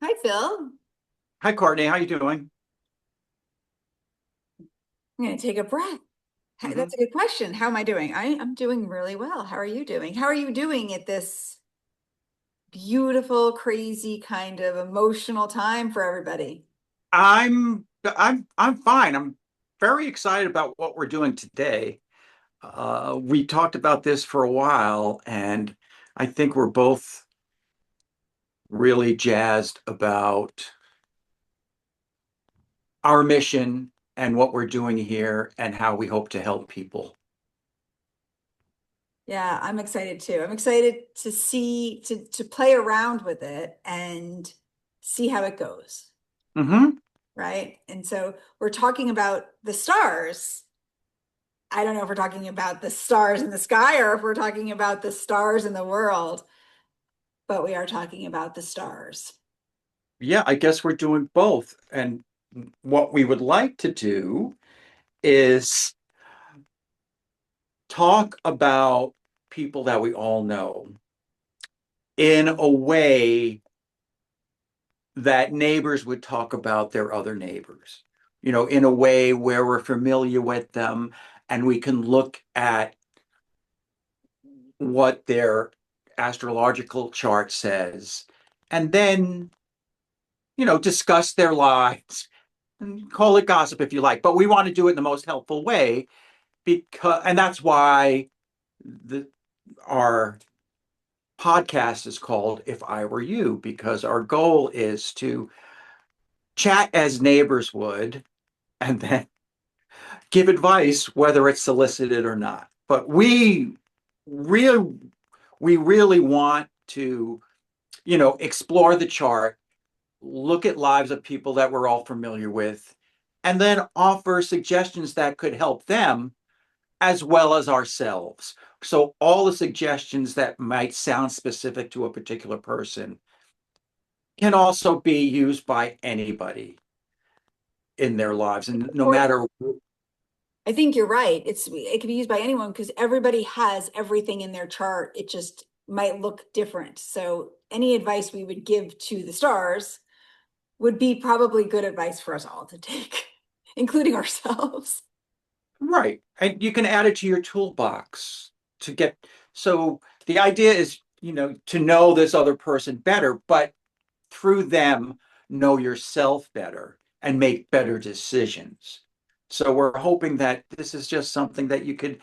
Hi, Phil. Hi, Courtney. How you doing? I'm going to take a breath. Hey, hmm that's a good question. How am I doing? I'm doing really well. How are you doing? How are you doing at this beautiful, crazy kind of emotional time for everybody? I'm fine. I'm very excited about what we're doing today. We talked about this for a while, and I think we're both really jazzed about our mission and what we're doing here and how we hope to help people. Yeah, I'm excited too. I'm excited to see to play around with it and see how it goes, hmm right? And so we're talking about the stars. I don't know if we're talking about the stars in the sky or if we're talking about the stars in the world, but we are talking about the stars. Yeah, I guess we're doing both. And what we would like to do is talk about people that we all know in a way that neighbors would talk about their other neighbors, in a way where we're familiar with them and we can look at what their astrological chart says and then, discuss their lives and call it gossip if you like. But we want to do it in the most helpful way and that's why the our podcast is called If I Were You, because our goal is to chat as neighbors would and then give advice whether it's solicited or not. But really we really want to, explore the chart, look at lives of people that we're all familiar with, and then offer suggestions that could help them as well as ourselves. So all the suggestions that might sound specific to a particular person can also be used by anybody in their lives. And no Or matter, I think you're right. It can be used by anyone because everybody has everything in their chart. It just might look different. So any advice we would give to the stars would be probably good advice for us all to take, including ourselves. right. And you can add it to your toolbox to get, so the idea is, to know this other person better, but through them, know yourself better and make better decisions. So we're hoping that this is just something that you could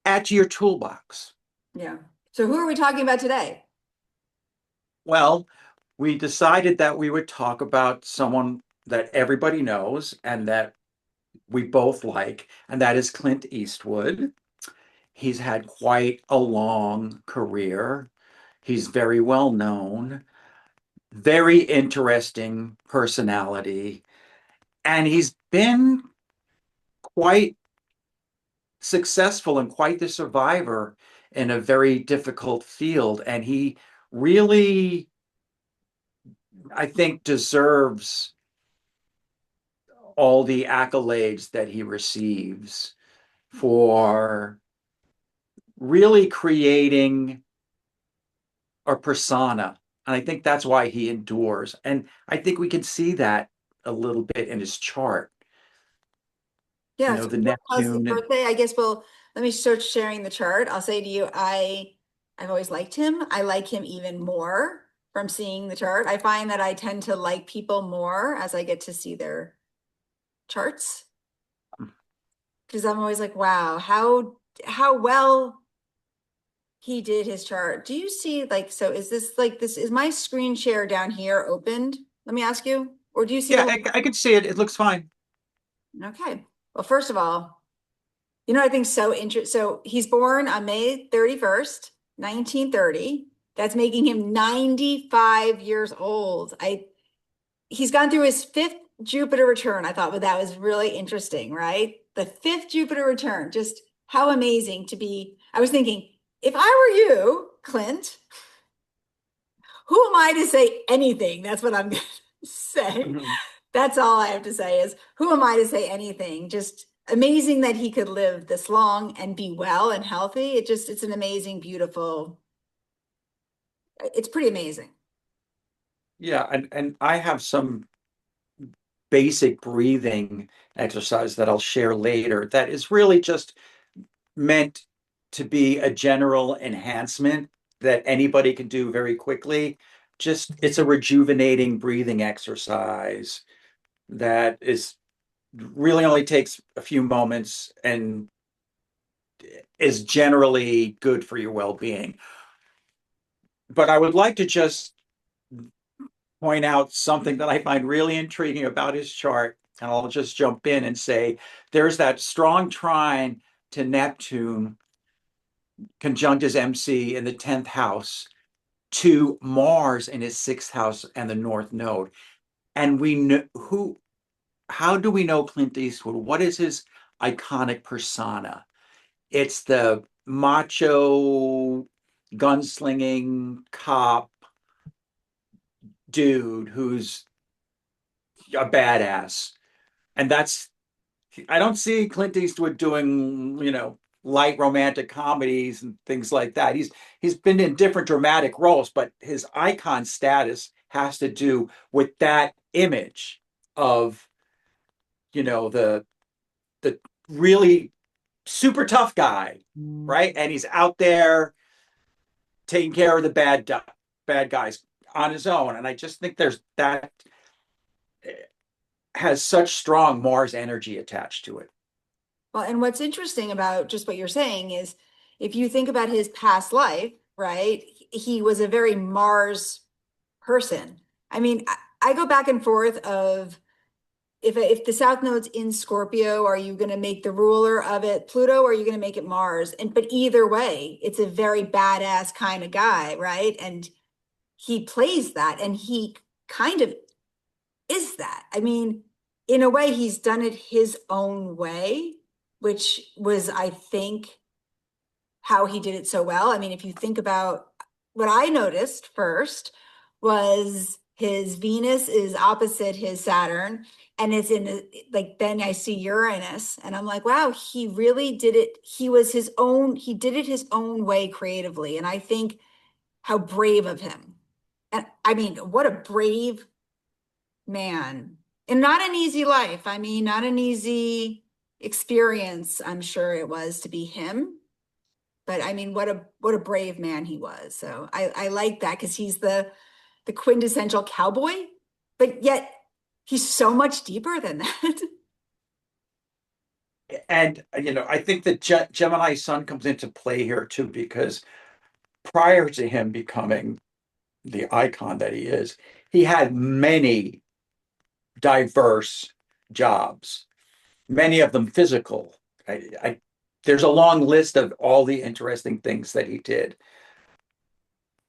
add to your toolbox. Yeah. So who are we talking about today? Well, we decided that we would talk about someone that everybody knows and that we both like, and that is Clint Eastwood. He's had quite a long career. He's very well known, very interesting personality, and he's been quite successful and quite the survivor in a very difficult field. And he really, I think, deserves all the accolades that he receives for really creating a persona. And I think that's why he endures. And I think we can see that a little bit in his chart. Yeah, so The how's his Neptune. birthday? I guess we'll let me start sharing the chart. I'll say to you, I've always liked him. I like him even more from seeing the chart. I find that I tend to like people more as I get to see their charts because I'm always like, wow, how well he did his chart. Do you see like so is this like this is my screen share down here opened? Let me ask you. Or do you see Yeah, the I can see it. It looks fine. Okay. Well, first of all, you know, I think so interesting. So he's born on May 31st, 1930. That's making him 95 years old. He's gone through his fifth Jupiter return. I thought, well, that was really interesting, right? The fifth Jupiter return. Just how amazing to be. I was thinking, if I were you, Clint, who am I to say anything? That's what I'm going to say. Mhm. That's all I have to say is who am I to say anything? Just amazing that he could live this long and be well and healthy. It's an amazing, beautiful, it's pretty amazing. Yeah, and I have some basic breathing exercise that I'll share later that is really just meant to be a general enhancement that anybody can do very quickly. Just it's a rejuvenating breathing exercise that is really only takes a few moments and is generally good for your well-being. But I would like to just point out something that I find really intriguing about his chart, and I'll just jump in and say there's that strong trine to Neptune conjunct his MC in the 10th house to Mars in his sixth house and the North Node. And we know how do we know Clint Eastwood? What is his iconic persona? It's the macho, gunslinging cop dude who's a badass. And I don't see Clint Eastwood doing, light romantic comedies and things like that. He's been in different dramatic roles, but his icon status has to do with that image of, the really super tough guy, right? And he's out there taking care of the bad guys on his own. And I just think there's that has such strong Mars energy attached to it. Well, and what's interesting about just what you're saying is if you think about his past life, right, he was a very Mars person. I mean, I go back and forth of if the South Node's in Scorpio, are you going to make the ruler of it Pluto, or are you going to make it Mars? And but either way, it's a very badass kind of guy, right? And he plays that, and he kind of is that. I mean, in a way, he's done it his own way, which was, I think, how he did it so well. I mean, if you think about what I noticed first was his Venus is opposite his Saturn, and it's in like then I see Uranus, and I'm like, wow, he really did it. He did it his own way creatively. And I think how brave of him. And I mean, what a brave man. And not an easy life. I mean, not an easy experience, I'm sure it was to be him. But I mean, what a brave man he was. So I like that because he's the quintessential cowboy, but yet he's so much deeper than that. And I think that Gemini Sun comes into play here too, because prior to him becoming the icon that he is, he had many diverse jobs, many of them physical. There's a long list of all the interesting things that he did.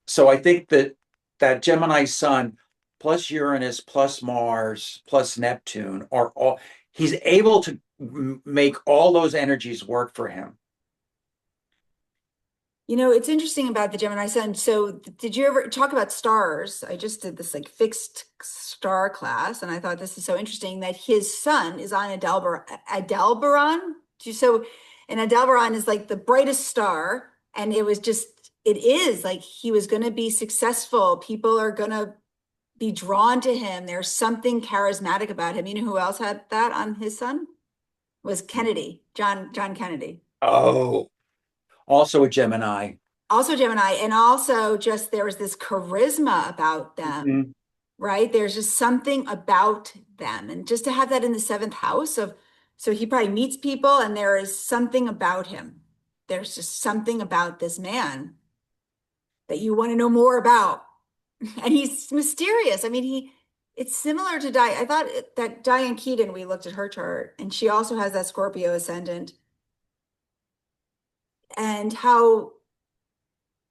So I think that Gemini Sun plus Uranus plus Mars plus Neptune are all he's able to make all those energies work for him. You know, it's interesting about the Gemini Sun. So, did you ever talk about stars? I just did this like fixed star class, and I thought this is so interesting that his sun is on Adelbaron. So, and Adelbaron is like the brightest star, and it is like he was going to be successful. People are going to be drawn to him. There's something charismatic about him. You know who else had that on his sun? Was Kennedy, John Kennedy. Oh, also a Gemini. Also Gemini, and also just there was this charisma about them, Mhm. right? There's just something about them. And just to have that in the seventh house of, so he probably meets people and there is something about him. There's just something about this man that you want to know more about. And he's mysterious. I mean, it's similar to I thought that Diane Keaton, we looked at her chart, and she also has that Scorpio ascendant. And how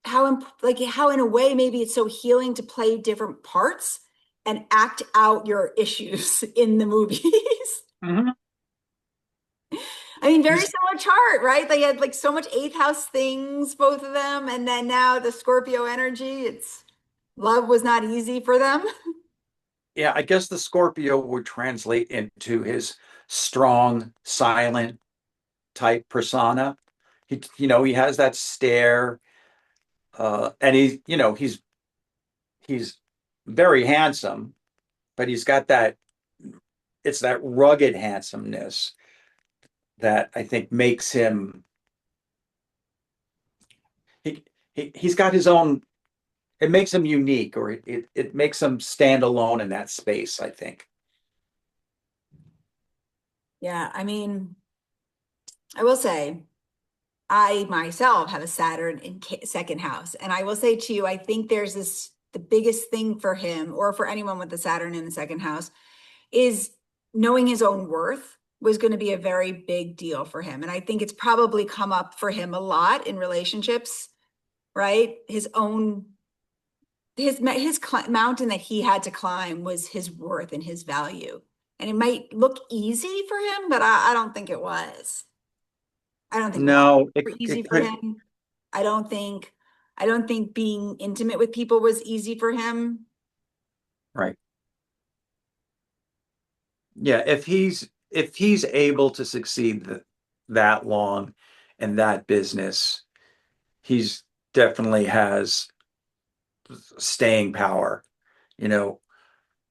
in a way maybe it's so healing to play different parts and act out your issues in the movies. Mhm. I mean, very He's similar chart, right? They had like so much eighth house things, both of them, and then now the Scorpio energy, it's love was not easy for them. Yeah, I guess the Scorpio would translate into his strong, silent type persona. He has that stare, and he's very handsome, but he's got that, it's that rugged handsomeness that I think makes him, he, he's got his own, it makes him unique, or it makes him stand alone in that space, I think. Yeah, I mean, I will say, I myself have a Saturn in second house. And I will say to you, I think there's this, the biggest thing for him, or for anyone with the Saturn in the second house, is knowing his own worth was going to be a very big deal for him. And I think it's probably come up for him a lot in relationships, right? His mountain that he had to climb was his worth and his value. And it might look easy for him, but I don't think it was. I don't think it was No, super easy it for could, him. I don't think, I don't think being intimate with people was easy for him. right. Yeah, if he's able to succeed that long in that business, he's definitely has staying power. You know,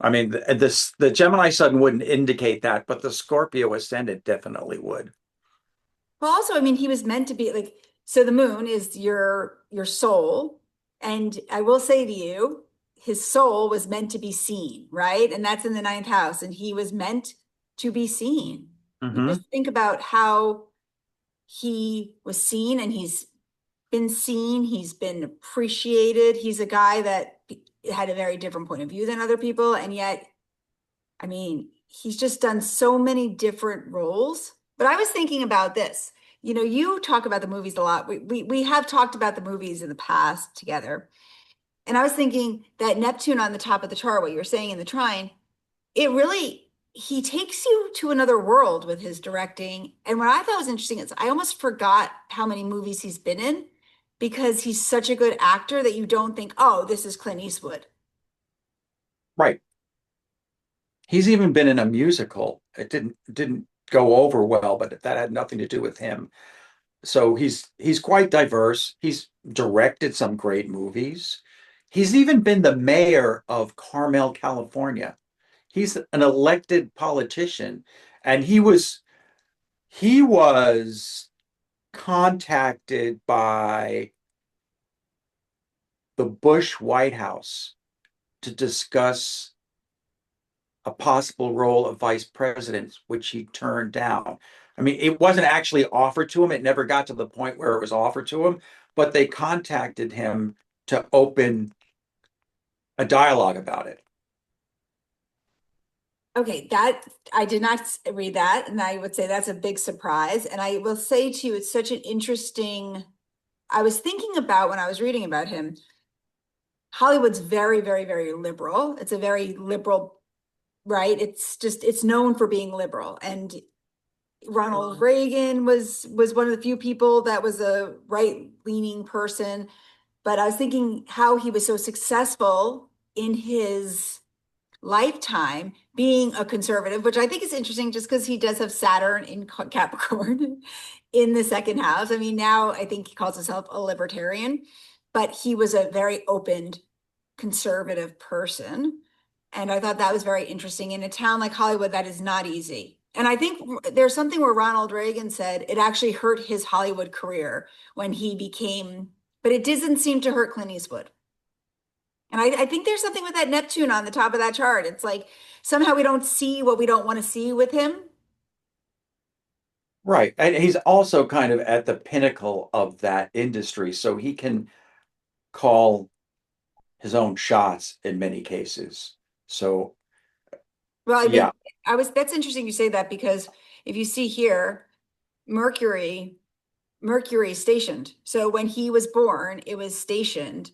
I mean, the Gemini Sun wouldn't indicate that, but the Scorpio ascendant definitely would. Well, also, I mean, he was meant to be like, so the moon is your soul. And I will say to you, his soul was meant to be seen, right? And that's in the ninth house, and he was meant to be seen. You Hmm. just think about how he was seen, and he's been seen, he's been appreciated. He's a guy that had a very different point of view than other people, and yet, I mean, he's just done so many different roles. But I was thinking about this. You know, you talk about the movies a lot. We have talked about the movies in the past together. And I was thinking that Neptune on the top of the chart, what you were saying in the trine, it really, he takes you to another world with his directing. And what I thought was interesting is I almost forgot how many movies he's been in, because he's such a good actor that you don't think, oh, this is Clint Eastwood. Right. He's even been in a musical. It didn't go over well, but that had nothing to do with him. So he's quite diverse. He's directed some great movies. He's even been the mayor of Carmel, California. He's an elected politician, and he was contacted by the Bush White House to discuss a possible role of vice president, which he turned down. I mean, it wasn't actually offered to him. It never got to the point where it was offered to him, but they contacted him to open a dialogue about it. Okay, that I did not read that, and I would say that's a big surprise. And I will say to you, it's such an interesting. I was thinking about when I was reading about him, Hollywood's very, very, very liberal. It's a very liberal, right? It's just it's known for being liberal. And Ronald Reagan was one of the few people that was a right-leaning person. But I was thinking how he was so successful in his lifetime being a conservative, which I think is interesting just because he does have Saturn in Capricorn in the second house. I mean, now I think he calls himself a libertarian, but he was a very open conservative person. And I thought that was very interesting. In a town like Hollywood, that is not easy. And I think there's something where Ronald Reagan said it actually hurt his Hollywood career when he became, but it doesn't seem to hurt Clint Eastwood. And I think there's something with that Neptune on the top of that chart. It's like somehow we don't see what we don't want to see with him. Right. And he's also kind of at the pinnacle of that industry, so he can call his own shots in many cases. So, Well, I yeah. think that's interesting you say that, because if you see here, Mercury, Mercury stationed. So when he was born, it was stationed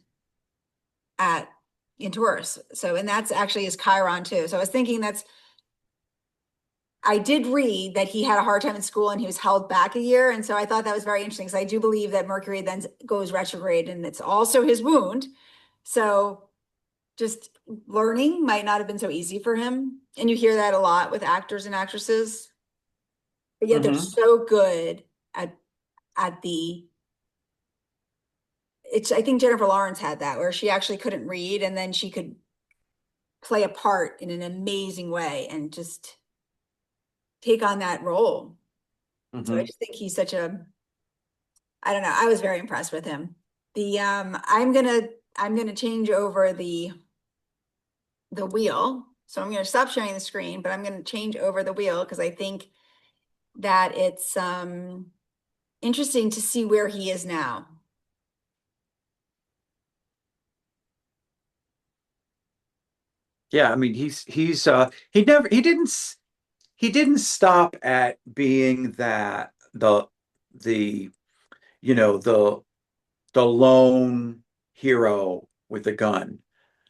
at in Taurus. So, and that's actually his Chiron too. So I was thinking I did read that he had a hard time in school and he was held back a year. And so I thought that was very interesting, because I do believe that Mercury then goes retrograde and it's also his wound. So just learning might not have been so easy for him. And you hear that a lot with actors and actresses, but yet they're Hmm. so good at at the it's I think Jennifer Lawrence had that where she actually couldn't read and then she could play a part in an amazing way and just take on that role. So I Mhm. just think he's such a, I don't know, I was very impressed with him. The I'm gonna change over the wheel. So I'm gonna stop sharing the screen, but I'm gonna change over the wheel because I think that it's interesting to see where he is now. Yeah, I mean he didn't stop at being that the you know the lone hero with a gun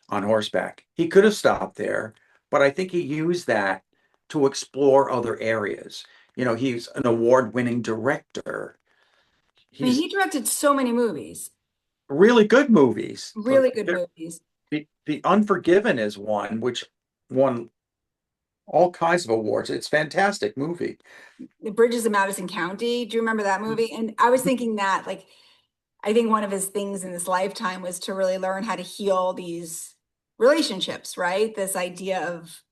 on horseback. He could have stopped there, but I think he used that to explore other areas. He's an award-winning director. I mean, He's he directed so many movies, really good movies. really good movies. The Unforgiven is one which won all kinds of awards. It's a fantastic movie. The Bridges of Madison County. Do you remember that movie? And I was thinking that, like, I think one of his things in this lifetime was to really learn how to heal these relationships, right? This idea of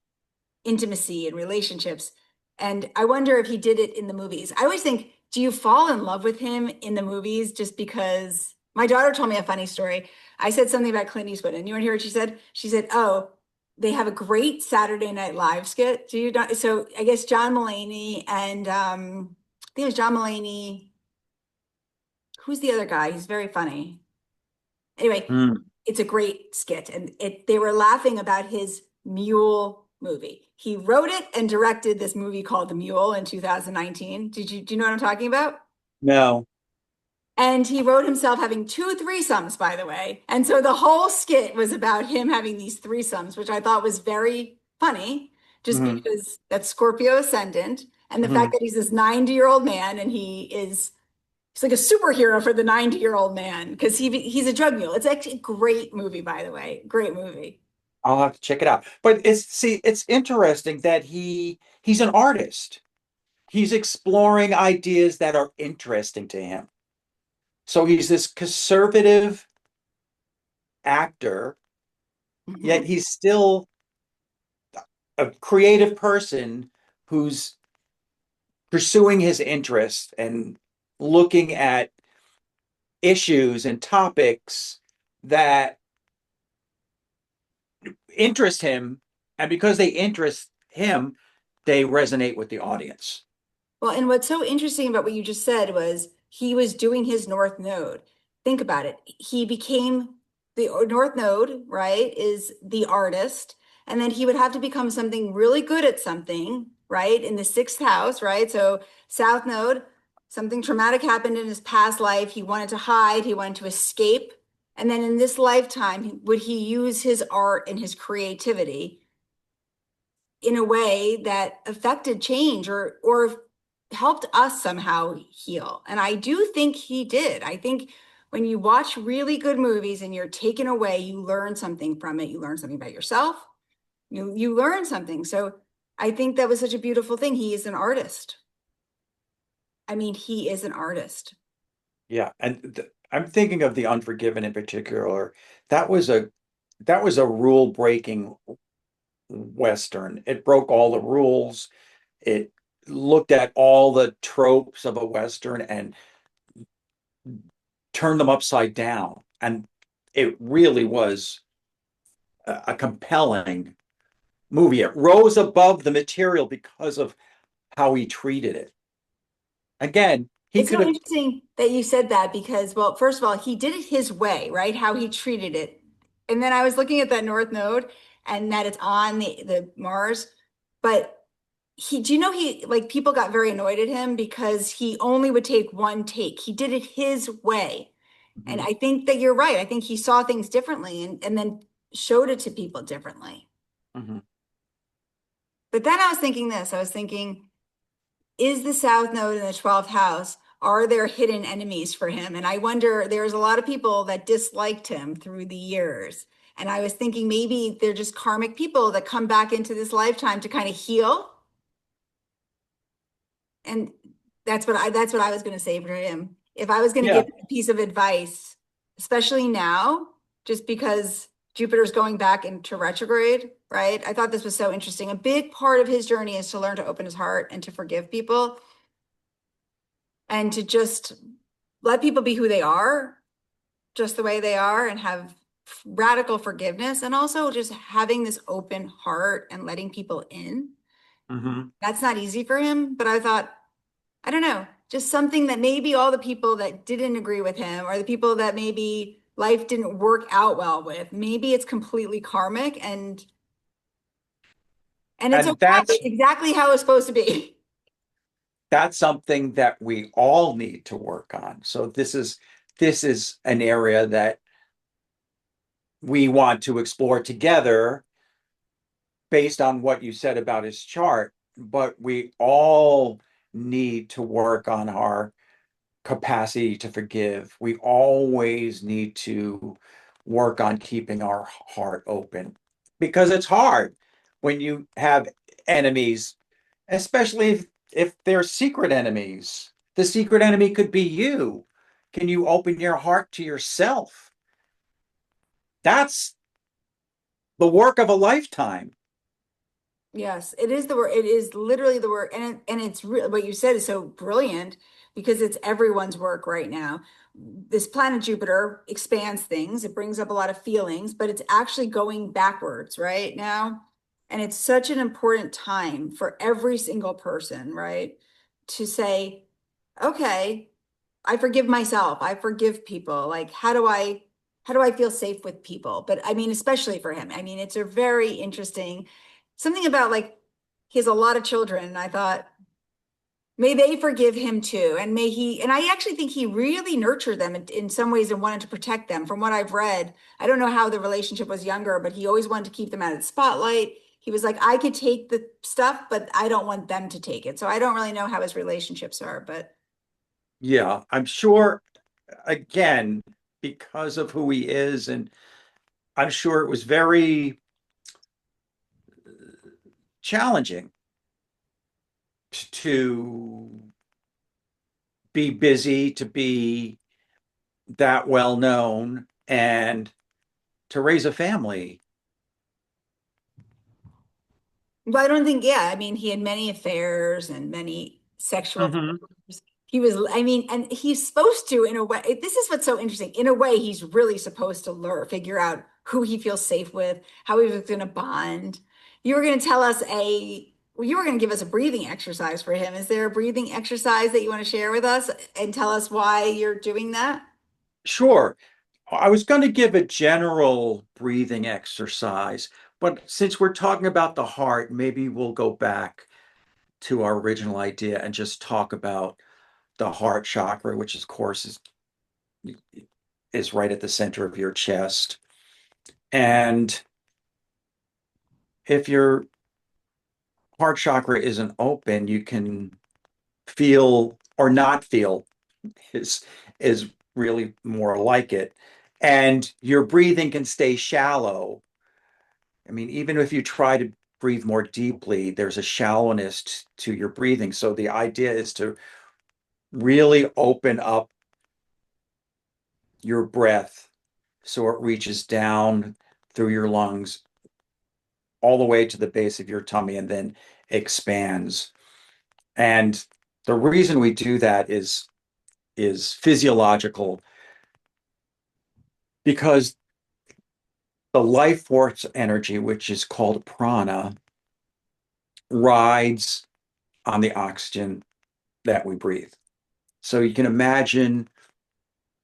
intimacy and relationships. And I wonder if he did it in the movies. I always think, do you fall in love with him in the movies just because? My daughter told me a funny story. I said something about Clint Eastwood, and you want to hear what she said? She said, "Oh, they have a great Saturday Night Live skit." Do you not? So I guess John Mulaney and I think it was John Mulaney. Who's the other guy? He's very funny. Anyway, Hmm. it's a great skit, and they were laughing about his Mule movie. He wrote it and directed this movie called The Mule in 2019. Do you know what I'm talking about? No. And he wrote himself having two threesomes, by the way. And so the whole skit was about him having these threesomes, which I thought was very funny, just Hmm. because that's Scorpio ascendant, and the fact Hmm. that he's this 90-year-old man and he's like a superhero for the 90-year-old man because he's a drug mule. It's actually a great movie, by the way. Great movie. I'll have to check it out. But it's interesting that he's an artist. He's exploring ideas that are interesting to him. So he's this conservative actor, yet Mhm. he's still a creative person who's pursuing his interests and looking at issues and topics that interest him. And because they interest him, they resonate with the audience. Well, and what's so interesting about what you just said was he was doing his North Node. Think about it. He became the North Node, right, is the artist. And then he would have to become something really good at something, right, in the sixth house, right? So, South Node, something traumatic happened in his past life. He wanted to hide, he wanted to escape. And then in this lifetime, would he use his art and his creativity in a way that affected change or helped us somehow heal? And I do think he did. I think when you watch really good movies and you're taken away, you learn something from it. You learn something about yourself. You learn something. So I think that was such a beautiful thing. He is an artist. I mean, he is an artist. Yeah, and I'm thinking of The Unforgiven in particular. That was a that was a rule-breaking Western. It broke all the rules. It looked at all the tropes of a Western and turned them upside down. And it really was a compelling movie. It rose above the material because of how he treated it. Again, he It's could so have. interesting that you said that because, well, first of all, he did it his way, right? How he treated it. And then I was looking at that North Node and that it's on the Mars. But do you know like people got very annoyed at him because he only would take one take. He did it his way. And Mhm, I think that you're right. I think he saw things differently and then showed it to people differently. mhm. But then I was thinking this, I was thinking, is the South Node in the 12th house, are there hidden enemies for him? And I wonder, there's a lot of people that disliked him through the years. And I was thinking maybe they're just karmic people that come back into this lifetime to kind of heal. And that's what I was going to say for him. If I was going to Yeah. give a piece of advice, especially now, just because Jupiter's going back into retrograde, right? I thought this was so interesting. A big part of his journey is to learn to open his heart and to forgive people and to just let people be who they are, just the way they are, and have radical forgiveness, and also just having this open heart and letting people in. Hmm. That's not easy for him, but I thought, I don't know, just something that maybe all the people that didn't agree with him or the people that maybe life didn't work out well with, maybe it's completely karmic and it's And okay. It's exactly how it's supposed to be. that's something that we all need to work on. So this is an area that we want to explore together based on what you said about his chart, but we all need to work on our capacity to forgive. We always need to work on keeping our heart open because it's hard when you have enemies, especially if they're secret enemies. The secret enemy could be you. Can you open your heart to yourself? That's the work of a lifetime. Yes, it is the work. It is literally the work, and it's what you said is so brilliant because it's everyone's work right now. This planet Jupiter expands things. It brings up a lot of feelings, but it's actually going backwards right now. And it's such an important time for every single person, right? To say, okay, I forgive myself. I forgive people. Like, how do I feel safe with people? But I mean, especially for him. I mean, it's a very interesting something about like he has a lot of children. And I thought, may they forgive him too. And may he, and I actually think he really nurtured them in some ways and wanted to protect them. From what I've read, I don't know how the relationship was younger, but he always wanted to keep them out of the spotlight. He was like, I could take the stuff, but I don't want them to take it. So I don't really know how his relationships are, but Yeah, I'm sure, again, because of who he is, and I'm sure it was very challenging to be busy, to be that well known, and to raise a family. I don't think, yeah, I mean, he had many affairs and many sexual Hmm. affairs. He was, I mean, and he's supposed to, in a way, this is what's so interesting. In a way, he's really supposed to learn, figure out who he feels safe with, how he was going to bond. You were going to tell us well, you were going to give us a breathing exercise for him. Is there a breathing exercise that you want to share with us and tell us why you're doing that? Sure. I was going to give a general breathing exercise, but since we're talking about the heart, maybe we'll go back to our original idea and just talk about the heart chakra, which of course is right at the center of your chest. And if your heart chakra isn't open, you can feel or not feel is is really more like it. And your breathing can stay shallow. I mean, even if you try to breathe more deeply, there's a shallowness to your breathing. So the idea is to really open up your breath so it reaches down through your lungs all the way to the base of your tummy and then expands. And the reason we do that is physiological because the life force energy, which is called prana, rides on the oxygen that we breathe. So you can imagine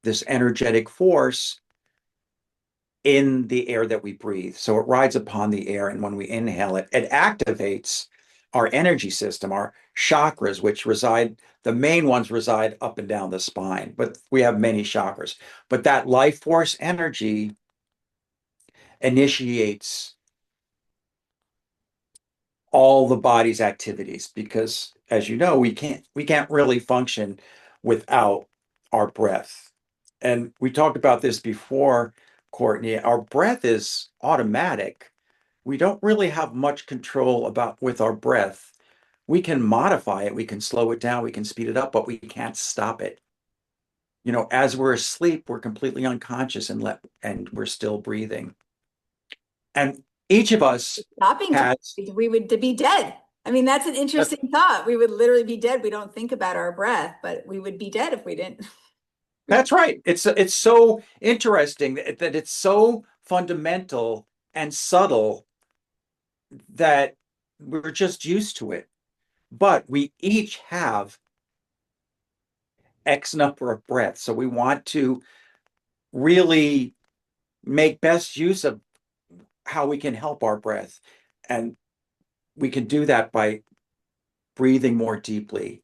this energetic force in the air that we breathe. So it rides upon the air. And when we inhale it, it activates our energy system, our chakras, which reside, the main ones reside up and down the spine, but we have many chakras. But that life force energy initiates all the body's activities because as you know we can't really function without our breath. And we talked about this before, Courtney. Our breath is automatic. We don't really have much control about with our breath. We can modify it, we can slow it down, we can speed it up, but we can't stop it. As we're asleep we're completely unconscious and we're still breathing. And Each of us Stopping to has, breathe, we would be dead. I mean, that's an that- interesting thought. We would literally be dead. We don't think about our breath, but we would be dead if we didn't. that's right. It's so interesting that it's so fundamental and subtle that we're just used to it. But we each have X number of breaths. So we want to really make best use of how we can help our breath. And we can do that by breathing more deeply,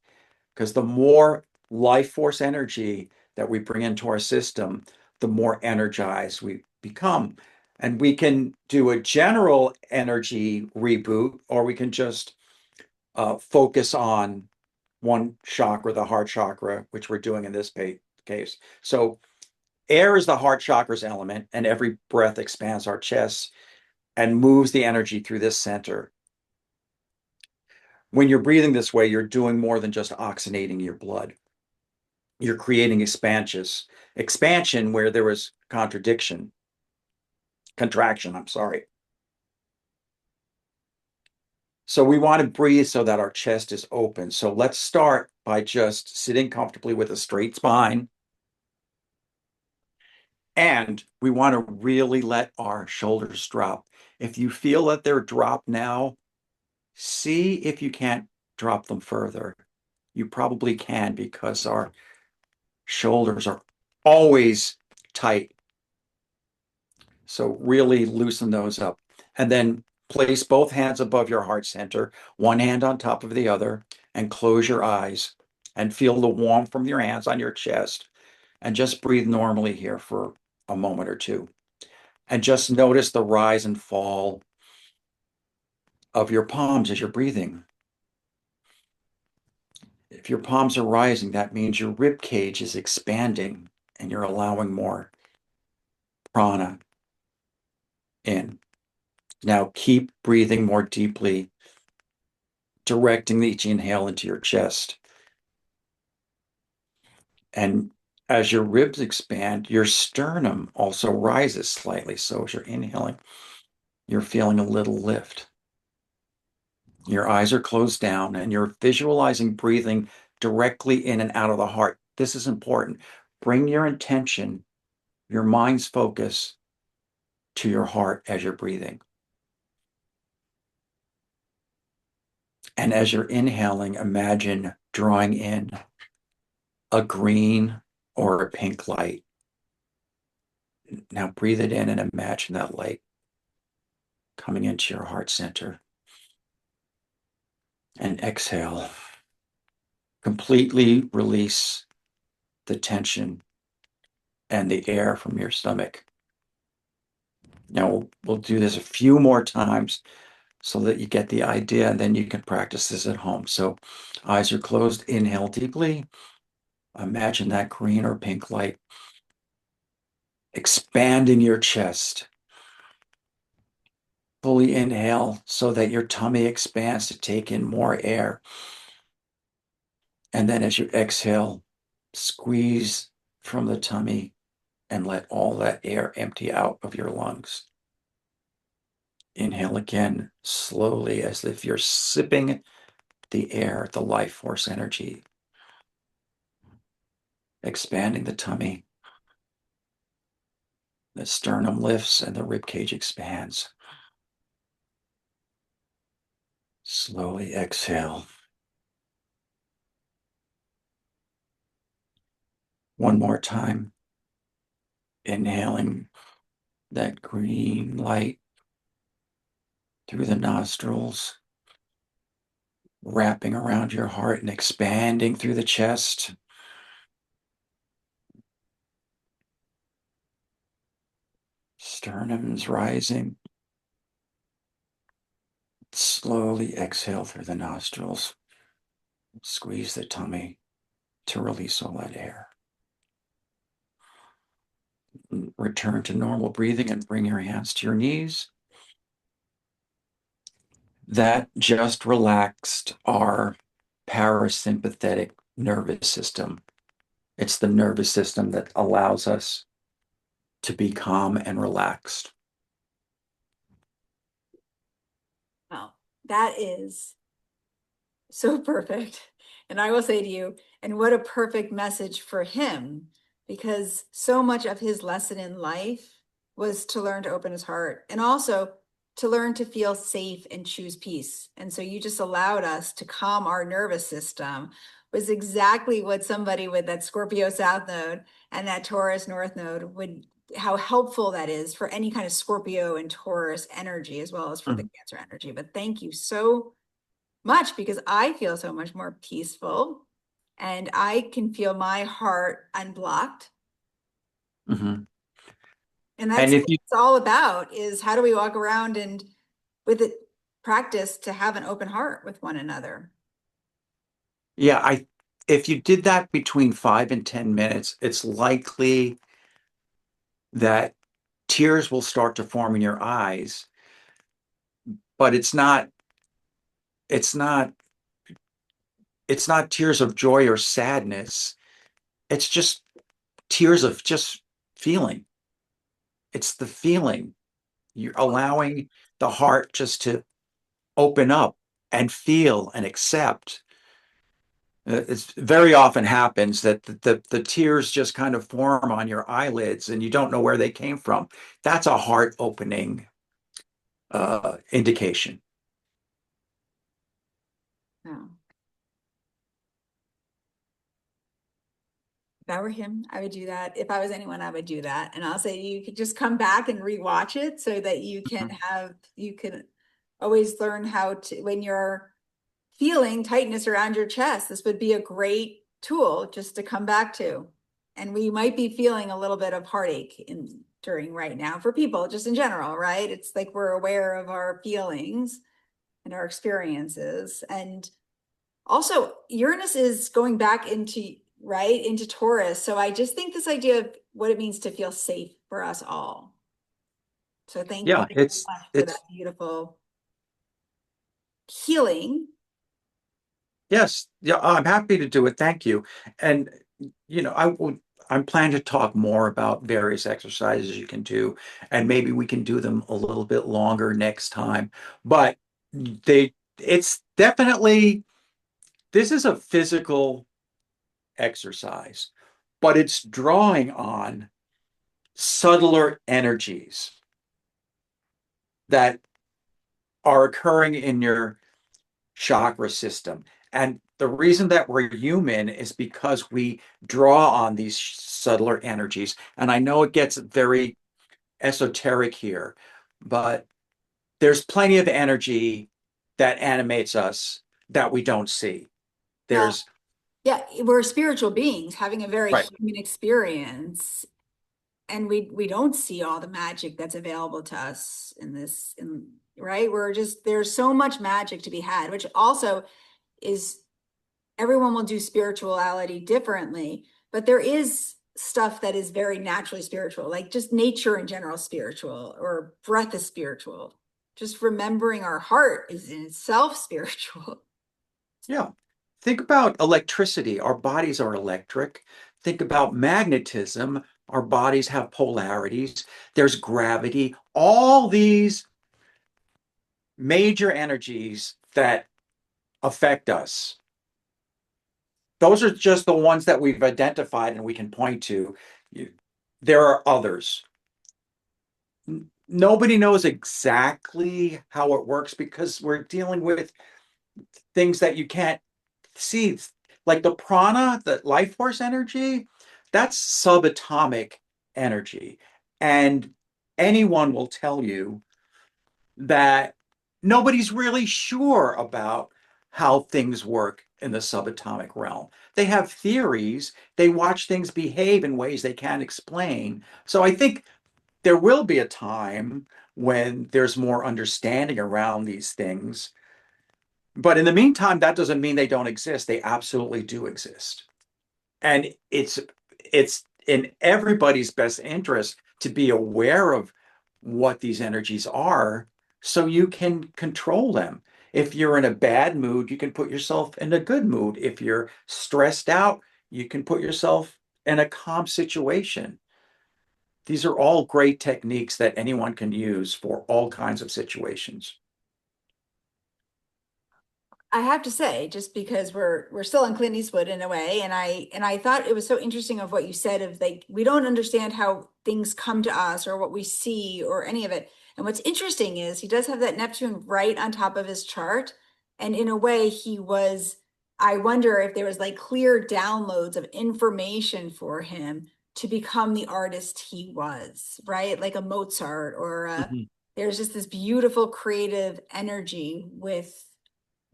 because the more life force energy that we bring into our system, the more energized we become. And we can do a general energy reboot, or we can just focus on one chakra, the heart chakra, which we're doing in this case. So air is the heart chakra's element, and every breath expands our chest and moves the energy through this center. When you're breathing this way, you're doing more than just oxygenating your blood. You're creating expansion where there was contraction, I'm sorry. So we want to breathe so that our chest is open. So let's start by just sitting comfortably with a straight spine. And we want to really let our shoulders drop. If you feel that they're dropped now, see if you can't drop them further. You probably can, because our shoulders are always tight. So really loosen those up. And then place both hands above your heart center, one hand on top of the other, and close your eyes and feel the warmth from your hands on your chest. And just breathe normally here for a moment or two. And just notice the rise and fall of your palms as you're breathing. If your palms are rising, that means your rib cage is expanding and you're allowing more prana in. Now keep breathing more deeply, directing each inhale into your chest. And as your ribs expand, your sternum also rises slightly. So as you're inhaling, you're feeling a little lift. Your eyes are closed down and you're visualizing breathing directly in and out of the heart. This is important. Bring your intention, your mind's focus to your heart as you're breathing. And as you're inhaling, imagine drawing in a green or a pink light. Now breathe it in and imagine that light coming into your heart center. And exhale. Completely release the tension and the air from your stomach. Now we'll do this a few more times so that you get the idea, and then you can practice this at home. So eyes are closed, inhale deeply. Imagine that green or pink light expanding your chest. Fully inhale so that your tummy expands to take in more air. And then as you exhale, squeeze from the tummy and let all that air empty out of your lungs. Inhale again, slowly, as if you're sipping the air, the life force energy, expanding the tummy. The sternum lifts and the rib cage expands. Slowly exhale. One more time. Inhaling that green light through the nostrils, wrapping around your heart and expanding through the chest. Sternum is rising. Slowly exhale through the nostrils. Squeeze the tummy to release all that air. Return to normal breathing and bring your hands to your knees. That just relaxed our parasympathetic nervous system. It's the nervous system that allows us to be calm and relaxed. That is so perfect. And I will say to you, and what a perfect message for him, because so much of his lesson in life was to learn to open his heart and also to learn to feel safe and choose peace. And so you just allowed us to calm our nervous system, was exactly what somebody with that Scorpio South node and that Taurus North node would, how helpful that is for any kind of Scorpio and Taurus energy, as well as for the Mhm. Cancer energy. But thank you so much, because I feel so much more peaceful and I can feel my heart unblocked. Mhm. And And that's what if you, it's all about, is how do we walk around and with it practice to have an open heart with one another. yeah, if you did that between 5 and 10 minutes, it's likely that tears will start to form in your eyes, but it's not, it's not tears of joy or sadness. It's just tears of just feeling. It's the feeling. You're allowing the heart just to open up and feel and accept. It's very often happens that the tears just kind of form on your eyelids and you don't know where they came from. That's a heart opening indication. No. If I were him, I would do that. If I was anyone, I would do that. And I'll say you could just come back and rewatch it so that Mhm. you can always learn how to, when you're feeling tightness around your chest, this would be a great tool just to come back to. And we might be feeling a little bit of heartache in during right now for people, just in general, right? It's like we're aware of our feelings and our experiences. And also, Uranus is going back into, right, into Taurus. So I just think this idea of what it means to feel safe for us all. So thank you Yeah, so much for that it's beautiful healing. yes, yeah, I'm happy to do it. Thank you. And I'm planning to talk more about various exercises you can do, and maybe we can do them a little bit longer next time. But it's definitely, this is a physical exercise, but it's drawing on subtler energies that are occurring in your chakra system. And the reason that we're human is because we draw on these subtler energies. And I know it gets very esoteric here, but there's plenty of energy that animates us that we don't see. Well, There's yeah, we're spiritual beings having a very right. human experience, and we don't see all the magic that's available to us in right? We're just there's so much magic to be had, which also is everyone will do spirituality differently, but there is stuff that is very naturally spiritual, like just nature in general spiritual, or breath is spiritual. Just remembering our heart is in itself spiritual. Yeah. Think about electricity. Our bodies are electric. Think about magnetism. Our bodies have polarities. There's gravity. All these major energies that affect us. Those are just the ones that we've identified and we can point to. There are others. Nobody knows exactly how it works because we're dealing with things that you can't see. Like the prana, the life force energy, that's subatomic energy. And anyone will tell you that nobody's really sure about how things work in the subatomic realm. They have theories, they watch things behave in ways they can't explain. So I think there will be a time when there's more understanding around these things. But in the meantime, that doesn't mean they don't exist. They absolutely do exist. And it's in everybody's best interest to be aware of what these energies are so you can control them. If you're in a bad mood, you can put yourself in a good mood. If you're stressed out, you can put yourself in a calm situation. These are all great techniques that anyone can use for all kinds of situations. I have to say, just because we're still on Clint Eastwood in a way, and I thought it was so interesting of what you said of like we don't understand how things come to us or what we see or any of it. And what's interesting is he does have that Neptune right on top of his chart, and in a way he was. I wonder if there was like clear downloads of information for him to become the artist he was, right? Like a Mozart or Mhm. there's just this beautiful creative energy with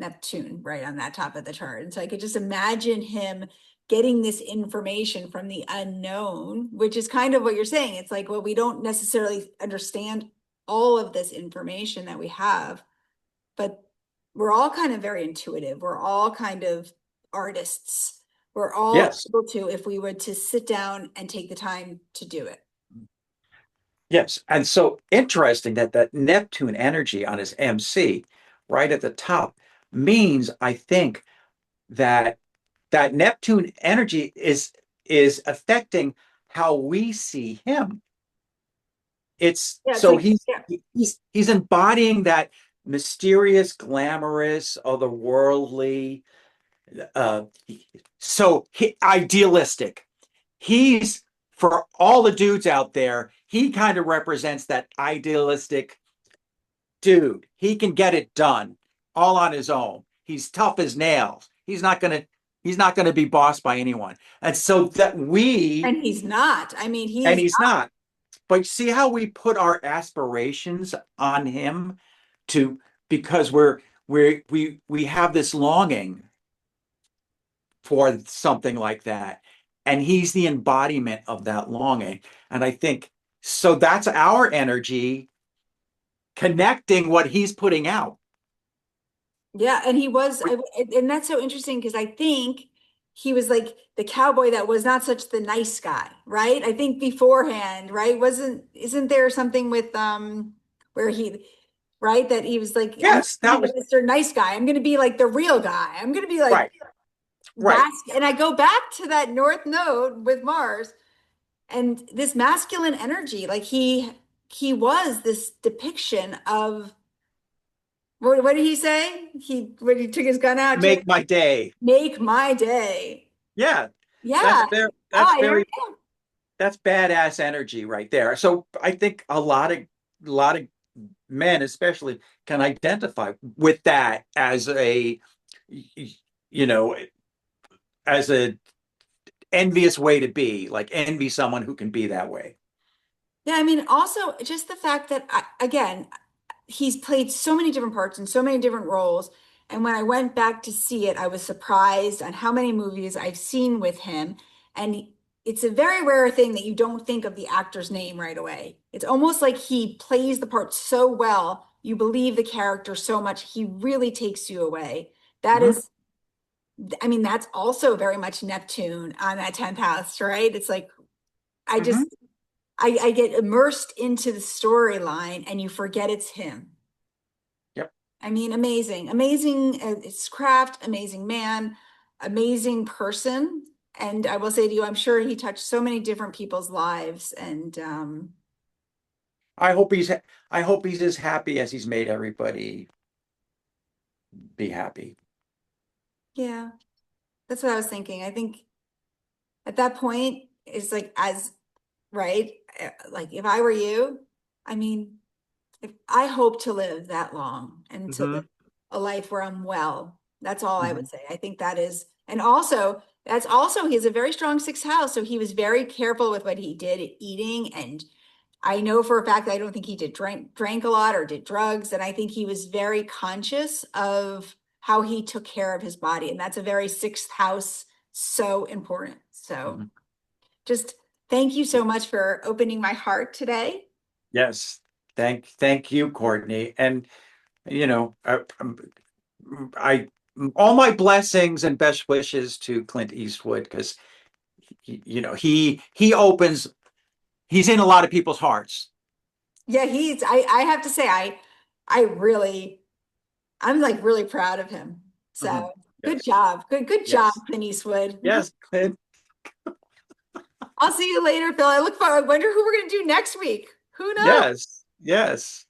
Neptune right on that top of the chart. And so I could just imagine him getting this information from the unknown, which is kind of what you're saying. It's like, well, we don't necessarily understand all of this information that we have, but we're all kind of very intuitive. We're all kind of artists. We're all Yes. able to, if we were to sit down and take the time to do it. Yes. And so interesting that that Neptune energy on his MC right at the top means, I think, that that Neptune energy is affecting how we see him. It's Yeah, it's so like, yeah. he's embodying that mysterious, glamorous, otherworldly, uh, idealistic. He's for all the dudes out there, he kind of represents that idealistic dude. He can get it done all on his own. He's tough as nails. He's not gonna be bossed by anyone. And so that we And he's not. I mean, and he's he's not. But see how we put our aspirations on him to because we have this longing for something like that. And he's the embodiment of that longing. And I think so that's our energy connecting what he's putting out. yeah, and and that's so interesting because I think he was like the cowboy that was not such the nice guy, right? I think beforehand, right? Isn't there something with where he, right, that he was like, I'm Yes, gonna that be was Mr. Nice Guy. I'm gonna be like the real guy. I'm gonna be like right, right. mask, and I go back to that North Node with Mars and this masculine energy, like he was this depiction of what did he say? He when he took his gun out, Jake, Make my day. make my day. Yeah, Yeah. Oh, that's I hear very you. that's badass energy right there. So I think a lot of men especially can identify with that as a you know as a envious way to be, like envy someone who can be that way. Yeah, I mean, also just the fact that again, he's played so many different parts and so many different roles. And when I went back to see it, I was surprised on how many movies I've seen with him. And it's a very rare thing that you don't think of the actor's name right away. It's almost like he plays the part so well, you believe the character so much, he really takes you away. That Mhm, is, I mean, that's also very much Neptune on that 10th house, right? It's like, I just, mhm. I get immersed into the storyline and you forget it's him. Yep. I mean, amazing, amazing. It's craft, amazing man, amazing person. And I will say to you, I'm sure he touched so many different people's lives. And I hope he's I hope he's as happy as he's made everybody be happy. yeah, that's what I was thinking. I think at that point, it's like, as right, like if I were you, I mean, if I hope to live that long and to live Hmm. a life where I'm well, that's all I would Hmm. say. I think that is, and also that's also he has a very strong sixth house, so he was very careful with what he did eating. And I know for a fact that I don't think he drank a lot or did drugs, and I think he was very conscious of how he took care of his body, and that's a very sixth house, so important. So Hmm. just thank you so much for opening my heart today. Yes. Thank you, Courtney. And you know, I all my blessings and best wishes to Clint Eastwood because he opens he's in a lot of people's hearts. Yeah, I have to say I really I'm like really proud of him. Hmm. So good Yes. job. Good job, Yes. Clint Eastwood. Yes, Clint. I'll see you later, Phil. I wonder who we're gonna do next week. Who knows? Yes. Yes.